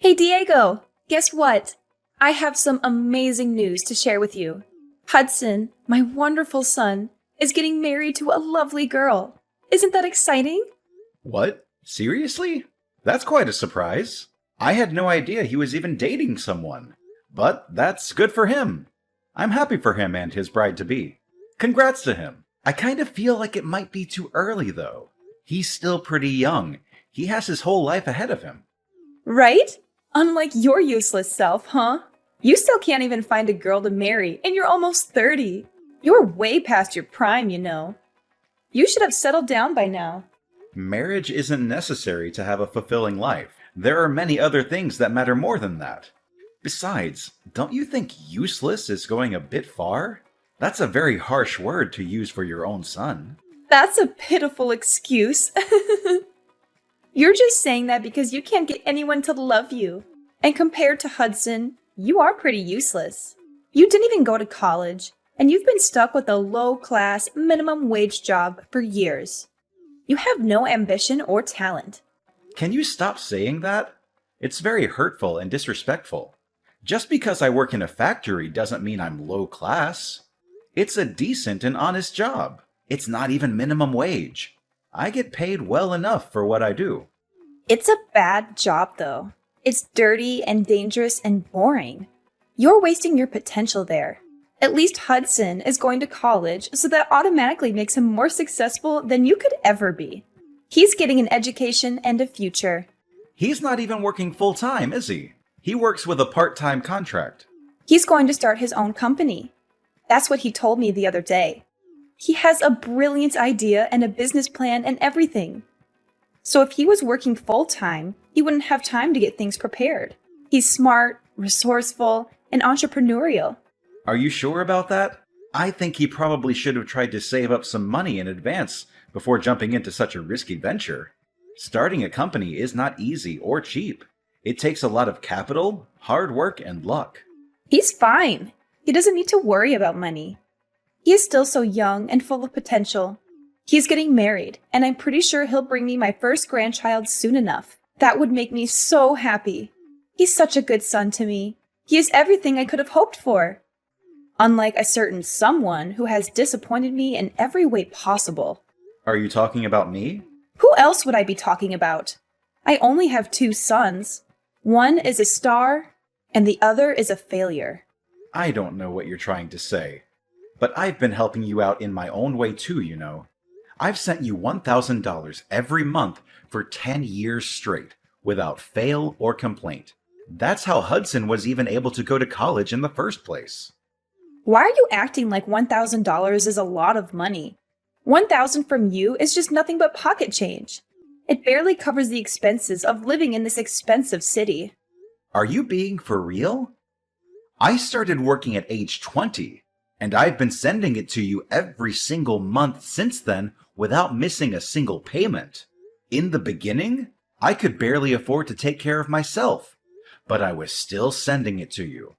Hey Diego, guess what? I have some amazing news to share with you. Hudson, my wonderful son, is getting married to a lovely girl. Isn't that exciting? What? Seriously? That's quite a surprise. I had no idea he was even dating someone. But that's good for him. I'm happy for him and his bride-to-be. Congrats to him. I kind of feel like it might be too early, though. He's still pretty young. He has his whole life ahead of him. Right? Unlike your useless self, huh? You still can't even find a girl to marry, and you're almost 30. You're way past your prime, you know. You should have settled down by now. Marriage isn't necessary to have a fulfilling life. There are many other things that matter more than that. Besides, don't you think useless is going a bit far? That's a very harsh word to use for your own son. That's a pitiful excuse. You're just saying that because you can't get anyone to love you. And compared to Hudson, you are pretty useless. You didn't even go to college, and you've been stuck with a low-class, minimum wage job for years. You have no ambition or talent. Can you stop saying that? It's very hurtful and disrespectful. Just because I work in a factory doesn't mean I'm low class. It's a decent and honest job. It's not even minimum wage. I get paid well enough for what I do. It's a bad job, though. It's dirty and dangerous and boring. You're wasting your potential there. At least Hudson is going to college, so that automatically makes him more successful than you could ever be. He's getting an education and a future. He's not even working full-time, is he? He works with a part-time contract. He's going to start his own company. That's what he told me the other day. He has a brilliant idea and a business plan and everything. So if he was working full-time, he wouldn't have time to get things prepared. He's smart, resourceful, and entrepreneurial. Are you sure about that? I think he probably should have tried to save up some money in advance before jumping into such a risky venture. Starting a company is not easy or cheap. It takes a lot of capital, hard work, and luck. He's fine. He doesn't need to worry about money. He is still so young and full of potential. He's getting married, and I'm pretty sure he'll bring me my first grandchild soon enough. That would make me so happy. He's such a good son to me. He is everything I could have hoped for. Unlike a certain someone who has disappointed me in every way possible. Are you talking about me? Who else would I be talking about? I only have two sons. One is a star, and the other is a failure. I don't know what you're trying to say. But I've been helping you out in my own way too, you know. I've sent you $1,000 every month for 10 years straight, without fail or complaint. That's how Hudson was even able to go to college in the first place. Why are you acting like $1,000 is a lot of money? $1,000 from you is just nothing but pocket change. It barely covers the expenses of living in this expensive city. Are you being for real? I started working at age 20, and I've been sending it to you every single month since then without missing a single payment. In the beginning, I could barely afford to take care of myself, but I was still sending it to you.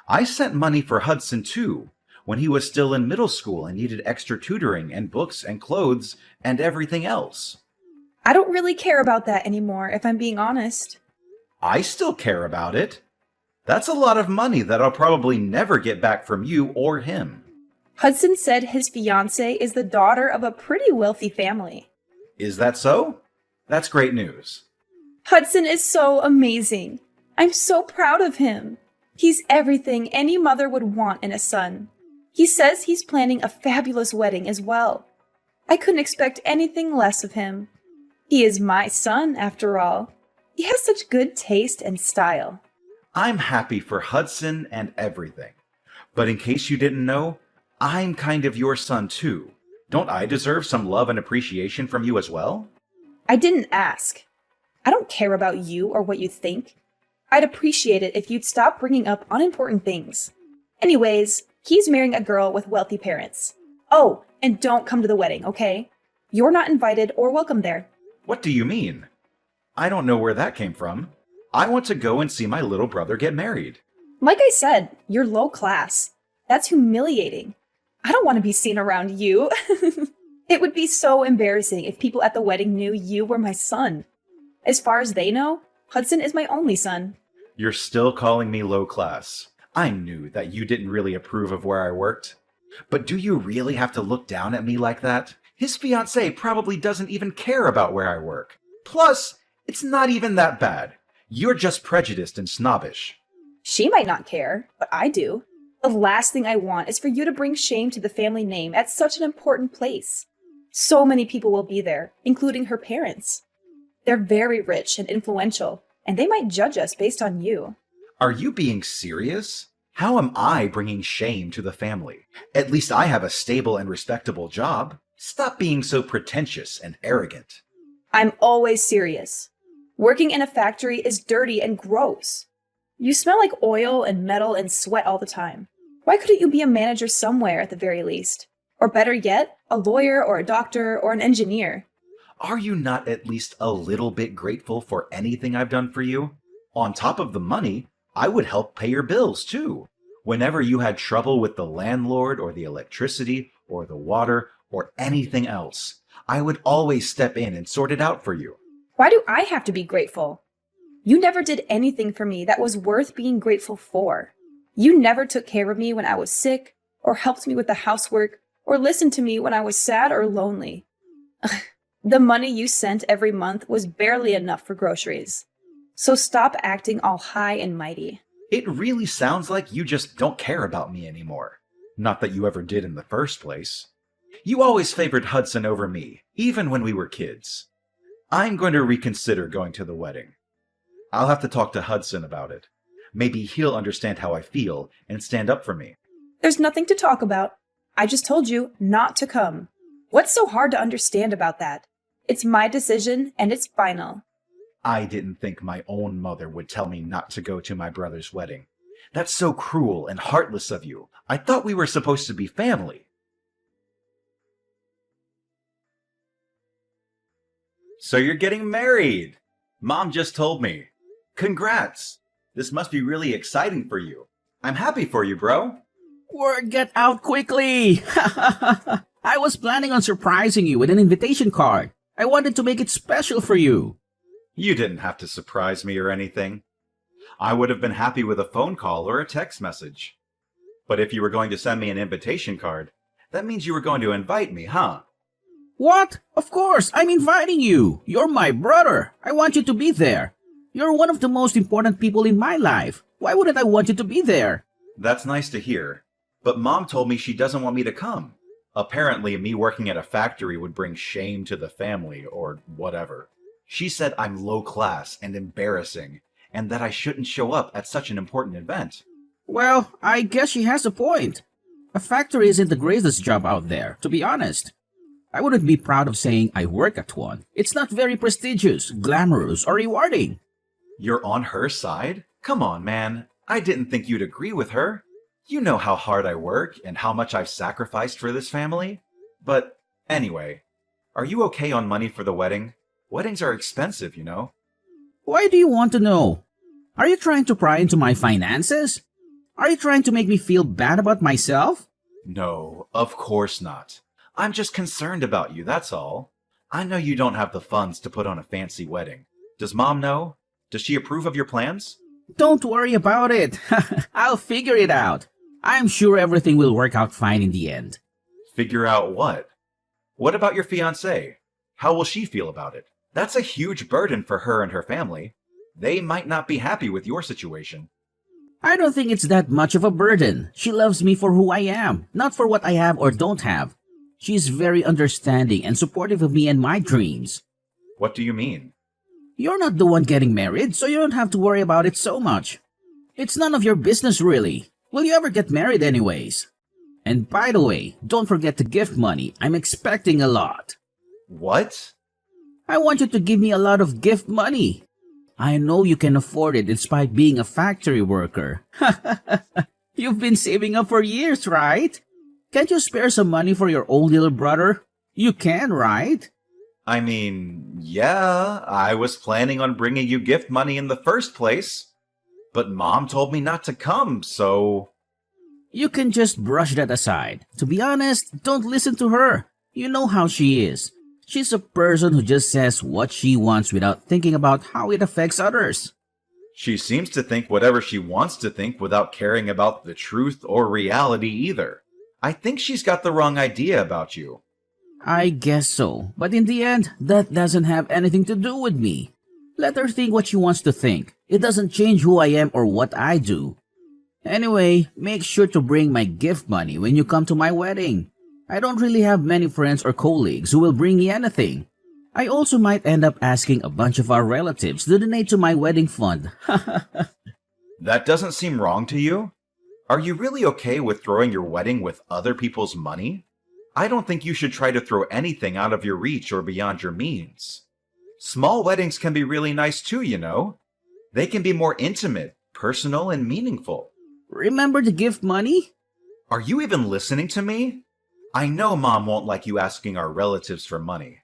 I sent money for Hudson too, when he was still in middle school and needed extra tutoring and books and clothes and everything else. I don't really care about that anymore, if I'm being honest. I still care about it. That's a lot of money that I'll probably never get back from you or him. Hudson said his fiancée is the daughter of a pretty wealthy family. Is that so? That's great news. Hudson is so amazing. I'm so proud of him. He's everything any mother would want in a son. He says he's planning a fabulous wedding as well. I couldn't expect anything less of him. He is my son, after all. He has such good taste and style. I'm happy for Hudson and everything. But in case you didn't know, I'm kind of your son too. Don't I deserve some love and appreciation from you as well? I didn't ask. I don't care about you or what you think. I'd appreciate it if you'd stop bringing up unimportant things. Anyways, he's marrying a girl with wealthy parents. Oh, and don't come to the wedding, okay? You're not invited or welcome there. What do you mean? I don't know where that came from. I want to go and see my little brother get married. Like I said, you're low class. That's humiliating. I don't want to be seen around you. It would be so embarrassing if people at the wedding knew you were my son. As far as they know, Hudson is my only son. You're still calling me low class. I knew that you didn't really approve of where I worked. But do you really have to look down at me like that? His fiancée probably doesn't even care about where I work. Plus, it's not even that bad. You're just prejudiced and snobbish. She might not care, but I do. The last thing I want is for you to bring shame to the family name at such an important place. So many people will be there, including her parents. They're very rich and influential, and they might judge us based on you. Are you being serious? How am I bringing shame to the family? At least I have a stable and respectable job. Stop being so pretentious and arrogant. I'm always serious. Working in a factory is dirty and gross. You smell like oil and metal and sweat all the time. Why couldn't you be a manager somewhere at the very least? Or better yet, a lawyer or a doctor or an engineer? Are you not at least a little bit grateful for anything I've done for you? On top of the money, I would help pay your bills too. Whenever you had trouble with the landlord or the electricity or the water or anything else, I would always step in and sort it out for you. Why do I have to be grateful? You never did anything for me that was worth being grateful for. You never took care of me when I was sick, or helped me with the housework, or listened to me when I was sad or lonely. The money you sent every month was barely enough for groceries. So stop acting all high and mighty. It really sounds like you just don't care about me anymore. Not that you ever did in the first place. You always favored Hudson over me, even when we were kids. I'm going to reconsider going to the wedding. I'll have to talk to Hudson about it. Maybe he'll understand how I feel and stand up for me. There's nothing to talk about. I just told you not to come. What's so hard to understand about that? It's my decision, and it's final. I didn't think my own mother would tell me not to go to my brother's wedding. That's so cruel and heartless of you. I thought we were supposed to be family. So you're getting married. Mom just told me. Congrats. This must be really exciting for you. I'm happy for you, bro. Word get out quickly! I was planning on surprising you with an invitation card. I wanted to make it special for you. You didn't have to surprise me or anything. I would have been happy with a phone call or a text message. But if you were going to send me an invitation card, that means you were going to invite me, huh? What? Of course, I'm inviting you. You're my brother. I want you to be there. You're one of the most important people in my life. Why wouldn't I want you to be there? That's nice to hear. But Mom told me she doesn't want me to come. Apparently, me working at a factory would bring shame to the family, or whatever. She said I'm low class and embarrassing, and that I shouldn't show up at such an important event. Well, I guess she has a point. A factory isn't the greatest job out there, to be honest. I wouldn't be proud of saying I work at one. It's not very prestigious, glamorous, or rewarding. You're on her side? Come on, man. I didn't think you'd agree with her. You know how hard I work and how much I've sacrificed for this family. But anyway, are you okay on money for the wedding? Weddings are expensive, you know. Why do you want to know? Are you trying to pry into my finances? Are you trying to make me feel bad about myself? No, of course not. I'm just concerned about you, that's all. I know you don't have the funds to put on a fancy wedding. Does Mom know? Does she approve of your plans? Don't worry about it. I'll figure it out. I'm sure everything will work out fine in the end. Figure out what? What about your fiancé? How will she feel about it? That's a huge burden for her and her family. They might not be happy with your situation. I don't think it's that much of a burden. She loves me for who I am, not for what I have or don't have. She's very understanding and supportive of me and my dreams. What do you mean? You're not the one getting married, so you don't have to worry about it so much. It's none of your business, really. Will you ever get married anyways? And by the way, don't forget the gift money. I'm expecting a lot. What? I want you to give me a lot of gift money. I know you can afford it despite being a factory worker. You've been saving up for years, right? Can't you spare some money for your own little brother? You can, right? I mean, yeah, I was planning on bringing you gift money in the first place. But Mom told me not to come, so... You can just brush that aside. To be honest, don't listen to her. You know how she is. She's a person who just says what she wants without thinking about how it affects others. She seems to think whatever she wants to think without caring about the truth or reality either. I think she's got the wrong idea about you. I guess so, but in the end, that doesn't have anything to do with me. Let her think what she wants to think. It doesn't change who I am or what I do. Anyway, make sure to bring my gift money when you come to my wedding. I don't really have many friends or colleagues who will bring me anything. I also might end up asking a bunch of our relatives to donate to my wedding fund. That doesn't seem wrong to you? Are you really okay with throwing your wedding with other people's money? I don't think you should try to throw anything out of your reach or beyond your means. Small weddings can be really nice too, you know. They can be more intimate, personal, and meaningful. Remember the gift money? Are you even listening to me? I know Mom won't like you asking our relatives for money.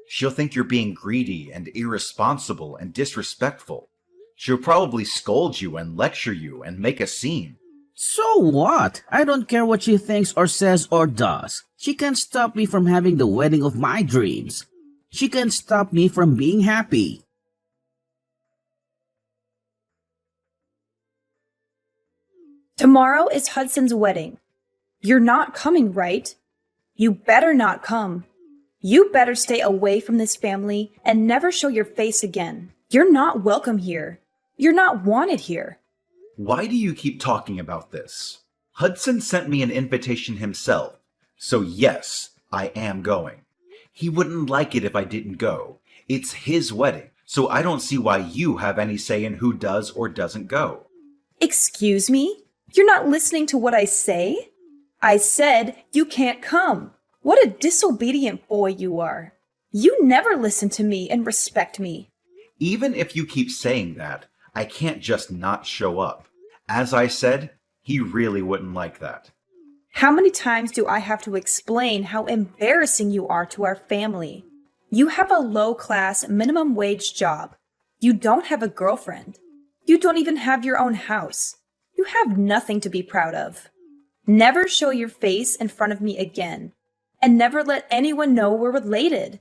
She'll think you're being greedy and irresponsible and disrespectful. She'll probably scold you and lecture you and make a scene. So what? I don't care what she thinks or says or does. She can't stop me from having the wedding of my dreams. She can't stop me from being happy. Tomorrow is Hudson's wedding. You're not coming, right? You better not come. You better stay away from this family and never show your face again. You're not welcome here. You're not wanted here. Why do you keep talking about this? Hudson sent me an invitation himself, so yes, I am going. He wouldn't like it if I didn't go. It's his wedding, so I don't see why you have any say in who does or doesn't go. Excuse me? You're not listening to what I say? I said you can't come. What a disobedient boy you are. You never listen to me and respect me. Even if you keep saying that, I can't just not show up. As I said, he really wouldn't like that. How many times do I have to explain how embarrassing you are to our family? You have a low-class, minimum-wage job. You don't have a girlfriend. You don't even have your own house. You have nothing to be proud of. Never show your face in front of me again. And never let anyone know we're related.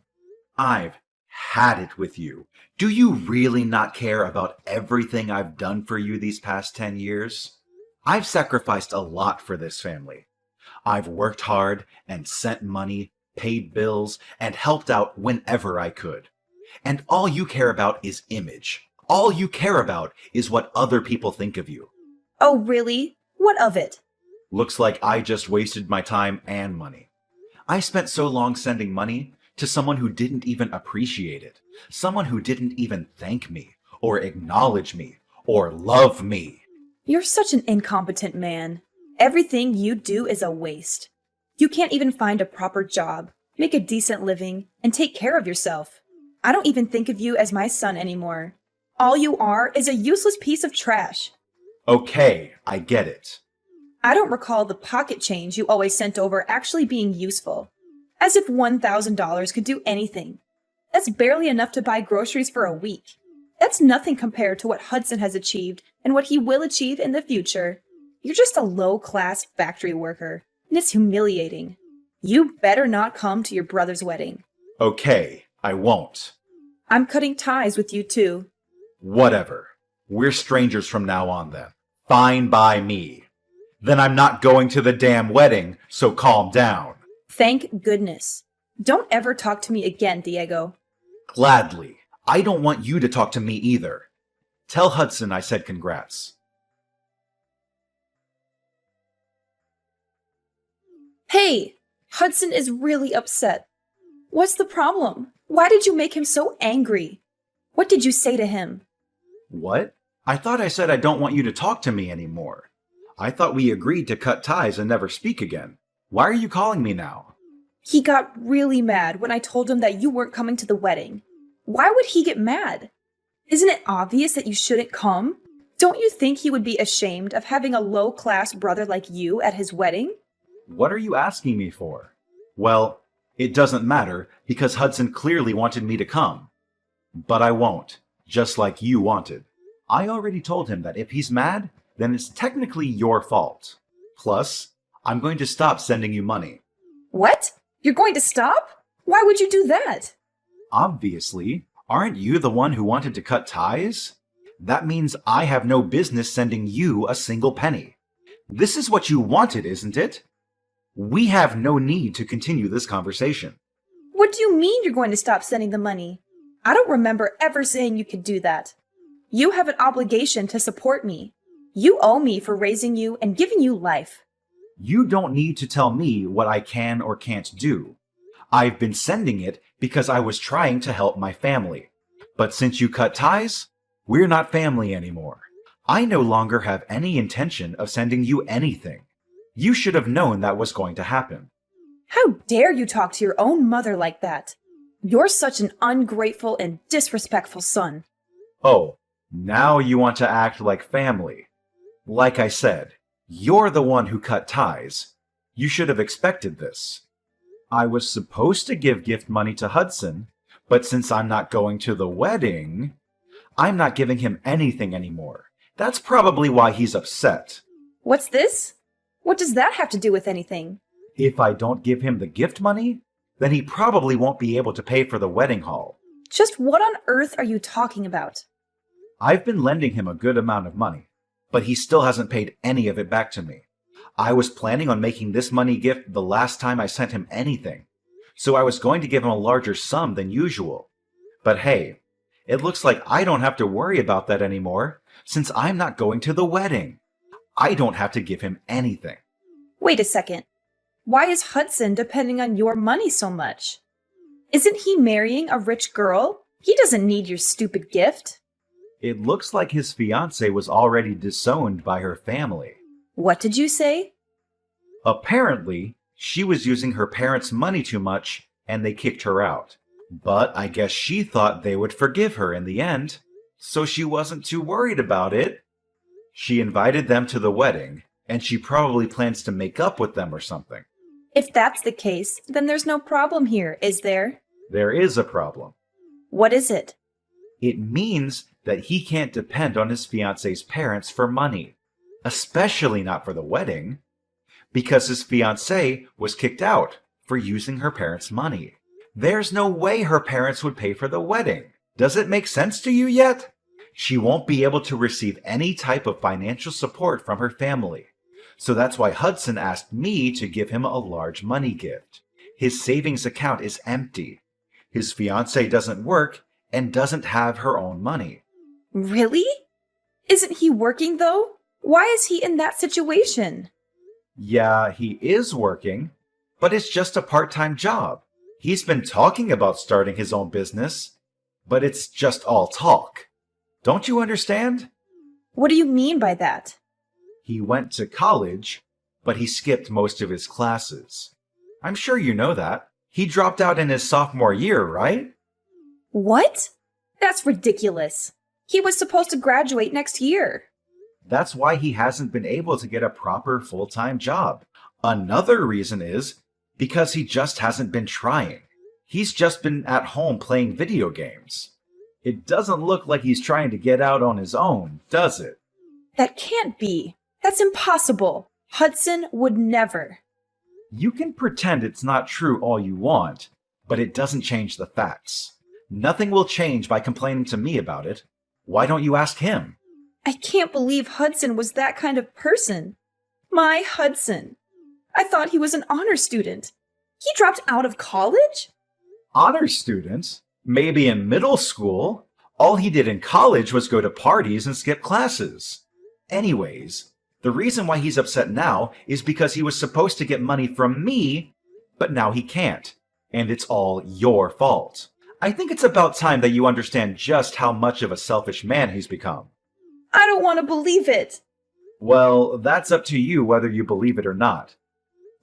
I've had it with you. Do you really not care about everything I've done for you these past 10 years? I've sacrificed a lot for this family. I've worked hard and sent money, paid bills, and helped out whenever I could. And all you care about is image. All you care about is what other people think of you. Oh, really? What of it? Looks like I just wasted my time and money. I spent so long sending money to someone who didn't even appreciate it, someone who didn't even thank me, or acknowledge me, or love me. You're such an incompetent man. Everything you do is a waste. You can't even find a proper job, make a decent living, and take care of yourself. I don't even think of you as my son anymore. All you are is a useless piece of trash. Okay, I get it. I don't recall the pocket change you always sent over actually being useful. As if $1,000 could do anything. That's barely enough to buy groceries for a week. That's nothing compared to what Hudson has achieved and what he will achieve in the future. You're just a low-class factory worker, and it's humiliating. You better not come to your brother's wedding. Okay, I won't. I'm cutting ties with you too. Whatever. We're strangers from now on then. Fine by me. Then I'm not going to the damn wedding, so calm down. Thank goodness. Don't ever talk to me again, Diego. Gladly. I don't want you to talk to me either. Tell Hudson I said congrats. Hey! Hudson is really upset. What's the problem? Why did you make him so angry? What did you say to him? What? I thought I said I don't want you to talk to me anymore. I thought we agreed to cut ties and never speak again. Why are you calling me now? He got really mad when I told him that you weren't coming to the wedding. Why would he get mad? Isn't it obvious that you shouldn't come? Don't you think he would be ashamed of having a low-class brother like you at his wedding? What are you asking me for? Well, it doesn't matter because Hudson clearly wanted me to come. But I won't, just like you wanted. I already told him that if he's mad, then it's technically your fault. Plus, I'm going to stop sending you money. What? You're going to stop? Why would you do that? Obviously, aren't you the one who wanted to cut ties? That means I have no business sending you a single penny. This is what you wanted, isn't it? We have no need to continue this conversation. What do you mean you're going to stop sending the money? I don't remember ever saying you could do that. You have an obligation to support me. You owe me for raising you and giving you life. You don't need to tell me what I can or can't do. I've been sending it because I was trying to help my family. But since you cut ties, we're not family anymore. I no longer have any intention of sending you anything. You should have known that was going to happen. How dare you talk to your own mother like that? You're such an ungrateful and disrespectful son. Oh, now you want to act like family. Like I said, you're the one who cut ties. You should have expected this. I was supposed to give gift money to Hudson, but since I'm not going to the wedding, I'm not giving him anything anymore. That's probably why he's upset. What's this? What does that have to do with anything? If I don't give him the gift money, then he probably won't be able to pay for the wedding hall. Just what on earth are you talking about? I've been lending him a good amount of money, but he still hasn't paid any of it back to me. I was planning on making this money gift the last time I sent him anything, so I was going to give him a larger sum than usual. But hey, it looks like I don't have to worry about that anymore, since I'm not going to the wedding. I don't have to give him anything. Wait a second. Why is Hudson depending on your money so much? Isn't he marrying a rich girl? He doesn't need your stupid gift. It looks like his fiancée was already disowned by her family. What did you say? Apparently, she was using her parents' money too much and they kicked her out. But I guess she thought they would forgive her in the end, so she wasn't too worried about it. She invited them to the wedding, and she probably plans to make up with them or something. If that's the case, then there's no problem here, is there? There is a problem. What is it? It means that he can't depend on his fiancée's parents for money, especially not for the wedding, because his fiancée was kicked out for using her parents' money. There's no way her parents would pay for the wedding. Does it make sense to you yet? She won't be able to receive any type of financial support from her family. So that's why Hudson asked me to give him a large money gift. His savings account is empty. His fiancée doesn't work and doesn't have her own money. Really? Isn't he working, though? Why is he in that situation? Yeah, he is working, but it's just a part-time job. He's been talking about starting his own business, but it's just all talk. Don't you understand? What do you mean by that? He went to college, but he skipped most of his classes. I'm sure you know that. He dropped out in his sophomore year, right? What? That's ridiculous. He was supposed to graduate next year. That's why he hasn't been able to get a proper full-time job. Another reason is because he just hasn't been trying. He's just been at home playing video games. It doesn't look like he's trying to get out on his own, does it? That can't be. That's impossible. Hudson would never. You can pretend it's not true all you want, but it doesn't change the facts. Nothing will change by complaining to me about it. Why don't you ask him? I can't believe Hudson was that kind of person. My Hudson. I thought he was an honor student. He dropped out of college? Honor students? Maybe in middle school. All he did in college was go to parties and skip classes. Anyways, the reason why he's upset now is because he was supposed to get money from me, but now he can't. And it's all your fault. I think it's about time that you understand just how much of a selfish man he's become. I don't want to believe it. Well, that's up to you whether you believe it or not.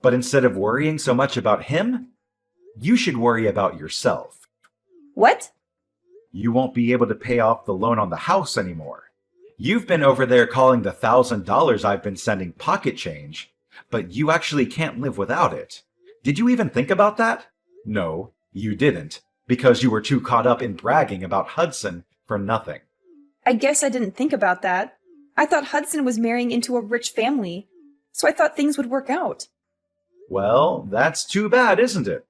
But instead of worrying so much about him, you should worry about yourself. What? You won't be able to pay off the loan on the house anymore. You've been over there calling the $1,000 I've been sending pocket change, but you actually can't live without it. Did you even think about that? No, you didn't, because you were too caught up in bragging about Hudson for nothing. I guess I didn't think about that. I thought Hudson was marrying into a rich family, so I thought things would work out. Well, that's too bad, isn't it?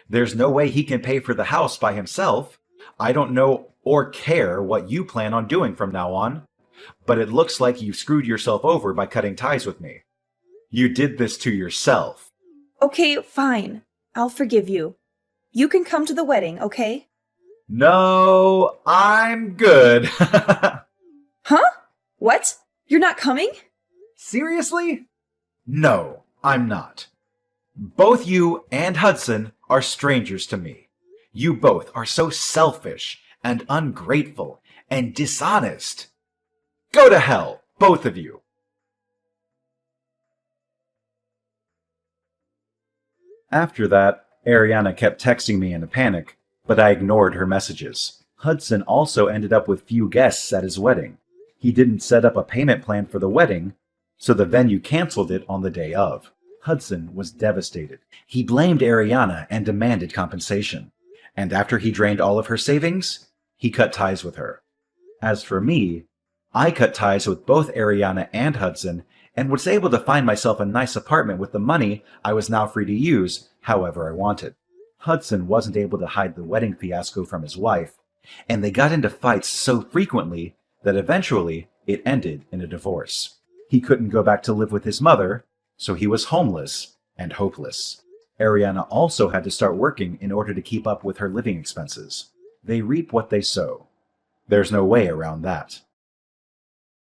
There's no way he can pay for the house by himself. I don't know or care what you plan on doing from now on. But it looks like you screwed yourself over by cutting ties with me. You did this to yourself. Okay, fine. I'll forgive you. You can come to the wedding, okay? No, I'm good. Huh? What? You're not coming? Seriously? No, I'm not. Both you and Hudson are strangers to me. You both are so selfish and ungrateful and dishonest. Go to hell, both of you. After that, Ariana kept texting me in a panic, but I ignored her messages. Hudson also ended up with few guests at his wedding. He didn't set up a payment plan for the wedding, so the venue canceled it on the day of. Hudson was devastated. He blamed Ariana and demanded compensation. And after he drained all of her savings, he cut ties with her. As for me, I cut ties with both Ariana and Hudson and was able to find myself a nice apartment with the money I was now free to use however I wanted. Hudson wasn't able to hide the wedding fiasco from his wife, and they got into fights so frequently that eventually it ended in a divorce. He couldn't go back to live with his mother, so he was homeless and hopeless. Ariana also had to start working in order to keep up with her living expenses. They reap what they sow. There's no way around that.